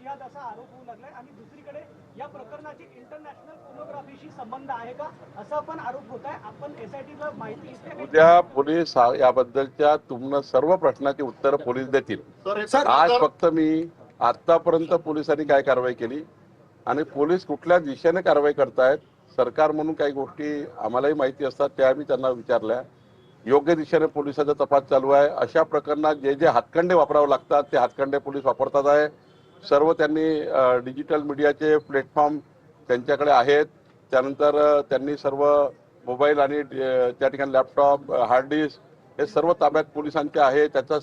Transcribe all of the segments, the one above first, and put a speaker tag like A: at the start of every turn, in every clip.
A: जिहाद असा आरोप होऊ लागलाय आणि दुसरीकडे या प्रकरणाची इंटरनॅशनल पोर्नोग्राफीशी संबंध आहे का असा पण आरोप होत आहे. आपण एसआयटीला माहिती घेतली.
B: उद्या पोलीस याबद्दलच्या तुम्हाला सर्व प्रश्नाची उत्तर पोलीस देतील. आज फक्त मी आतापर्यंत पोलिसांनी काय कारवाई केली आणि पोलीस कुठल्या दिशेने कारवाई करतायत, सरकार म्हणून काही गोष्टी आम्हालाही माहिती असतात त्या आम्ही त्यांना विचारल्या. योग्य दिशेने पोलिसांचा तपास चालू आहे. अशा प्रकरणात जे जे हातखंडे वापरावे लागतात ते हातखंडे पोलीस वापरतात आहे. सर्व त्यांनी डिजिटल मीडियाचे प्लॅटफॉर्म त्यांच्याकडे आहेत. त्यानंतर त्यांनी सर्व मोबाईल आणि त्या ठिकाणी लॅपटॉप, हार्ड डिस्क हे सर्व ताब्यात पोलिसांचे आहे. त्याचा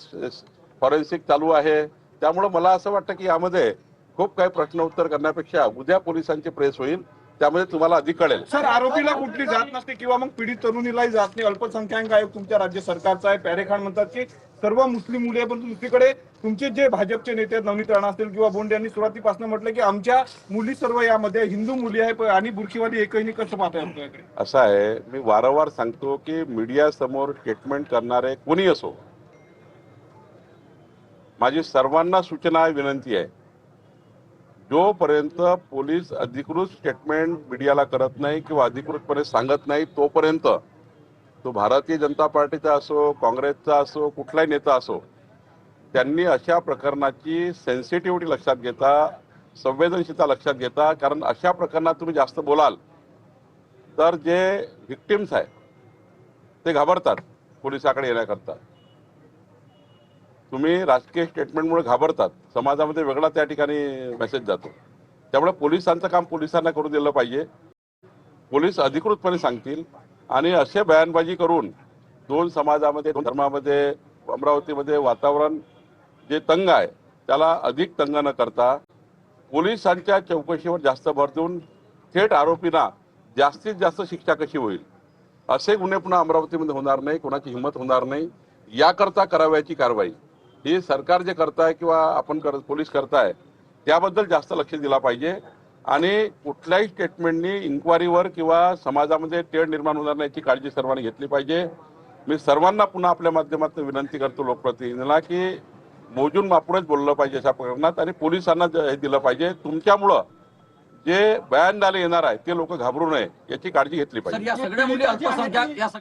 B: फॉरेन्सिक चालू आहे. त्यामुळे मला असं वाटतं की यामध्ये खूप काही प्रश्न उत्तर करण्यापेक्षा उद्या पोलिसांची प्रेस होईल, त्यामध्ये तुम्हाला अधिक कळेल.
C: सर, आरोपीला कुठली जात नसते किंवा मग पीडित तरुणीलाही जात नाही. अल्पसंख्याक आयोग तुमच्या राज्य सरकारचा आहे. पॅरेखान म्हणतात की सर्व मुस्लिम मुली आहे, पण दुसरीकडे तुमचे जे भाजपचे नेते आहेत, नवनीत राणा असतील किंवा बोंडे यांनी सुरुवातीपासून म्हटलं की आमच्या मुली सर्व यामध्ये हिंदू मुली आहे आणि बुरखीवाली एकही नाही. कसं पाहताय आपल्याकडे?
B: असं आहे, मी वारंवार सांगतो की मीडिया समोर स्टेटमेंट करणारे कोणी असो, माझी सर्वांना सूचना विनंती आहे, जोपर्यंत पोलीस अधिकृत स्टेटमेंट मीडियाला करत नाही किंवा अधिकृतपणे सांगत नाही तोपर्यंत तो भारतीय जनता पार्टीचा असो, काँग्रेसचा असो, कुठलाही नेता असो, त्यांनी अशा प्रकरणाची सेन्सिटिव्हिटी लक्षात घेता, संवेदनशीलता लक्षात घेता, कारण अशा प्रकरणात तुम्ही जास्त बोलाल तर जे व्हिक्टिम्स आहेत ते घाबरतात पोलिसाकडे येण्याकरता. तुम्ही राजकीय स्टेटमेंटमुळे घाबरतात, समाजामध्ये वेगळा त्या ठिकाणी मेसेज जातो. त्यामुळे पोलिसांचं काम पोलिसांना करू दिलं पाहिजे. पोलीस अधिकृतपणे सांगतील आणि असे बयानबाजी करून दोन समाजामध्ये, दोन धर्मामध्ये, अमरावतीमध्ये वातावरण जे तंग आहे त्याला अधिक तंग न करता पोलिसांच्या चौकशीवर जास्त भर देऊन थेट आरोपींना जास्तीत जास्त शिक्षा कशी होईल असे गुन्हे पुन्हा अमरावतीमध्ये होणार नाही, कोणाची हिंमत होणार नाही. याकरता करावयाची कारवाई ही सरकार जे करताय किंवा आपण पोलीस करताय त्याबद्दल जास्त लक्ष दिला पाहिजे आणि कुठल्याही स्टेटमेंटनी इन्क्वायरीवर किंवा समाजामध्ये तेढ निर्माण होणार नाही याची काळजी सर्वांनी घेतली पाहिजे. मी सर्वांना पुन्हा आपल्या माध्यमातून विनंती करतो लोकप्रतिनिधींना की मोजून मापूनच बोललं पाहिजे अशा प्रकरणात आणि पोलिसांना हे दिलं पाहिजे. तुमच्यामुळं जे बयान द्यायला येणार आहे ते लोक घाबरू नये याची काळजी घेतली पाहिजे.
D: सर, या सगळ्या मुली अल्पसंख्याक